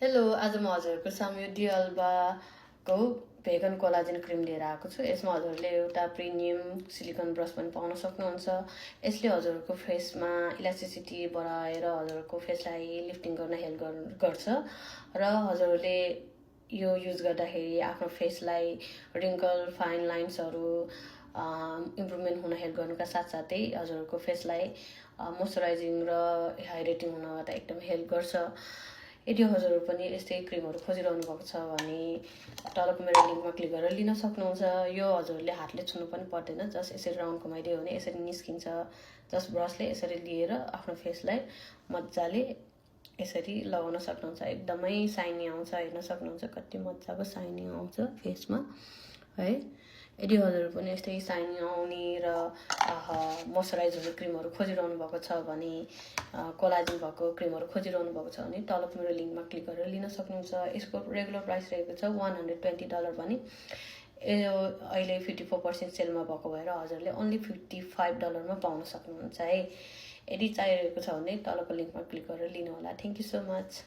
Hello, आज म हजुरहरूको सामु डिअल्बाको भेगन कोलाजेन क्रिम लिएर आएको छु। यसमा हजुरले एउटा प्रिमियम सिलिकन ब्रस पनि पाउन सक्नुहुन्छ। यसले हजुरहरूको फेसमा इलास्टिसिटी बढाएर हजुरहरूको फेसलाई लिफ्टिङ गर्न हेल्प गर्छ र हजुरले यो युज गर्दाखेरि आफ्नो फेसलाई रिङ्कल फाइन लाइन्सहरू इम्प्रुभमेन्ट हुन हेल्प गर्नुका साथसाथै हजुरहरूको फेसलाई मोइस्चराइजिङ र हाइड्रेटिङ हुनबाट एकदम हेल्प गर्छ। यदि हजुरहरू पनि यस्तै क्रिमहरू खोजिरहनु भएको छ भने तलको मेरो लिङ्कमा क्लिक गरेर लिन सक्नुहुन्छ। यो हजुरले हातले छुनु पनि पर्दैन, जस्ट यसरी राउन्ड घुमाइदियो भने यसरी निस्किन्छ। जस्ट ब्रसले यसरी लिएर आफ्नो फेसलाई मजाले यसरी लगाउन सक्नुहुन्छ। एकदमै साइनी आउँछ, हेर्न सक्नुहुन्छ कति मजाको साइनी आउँछ फेसमा है। यदि हजुरहरू पनि यस्तै साइनी आउने र मोइस्चराइज हुने क्रिमहरू खोजिरहनु भएको छ भने, कोलाजिन भएको क्रिमहरू खोजिरहनु भएको छ भने तलको मेरो लिङ्कमा क्लिक गरेर लिन सक्नुहुन्छ। यसको रेगुलर प्राइस रहेको छ $120 भने यो अहिले 54% सेलमा भएको भएर हजुरले ओन्ली $55 पाउन सक्नुहुन्छ है। यदि चाहिरहेको छ भने तलको लिङ्कमा क्लिक गरेर लिनुहोला। Thank you so much.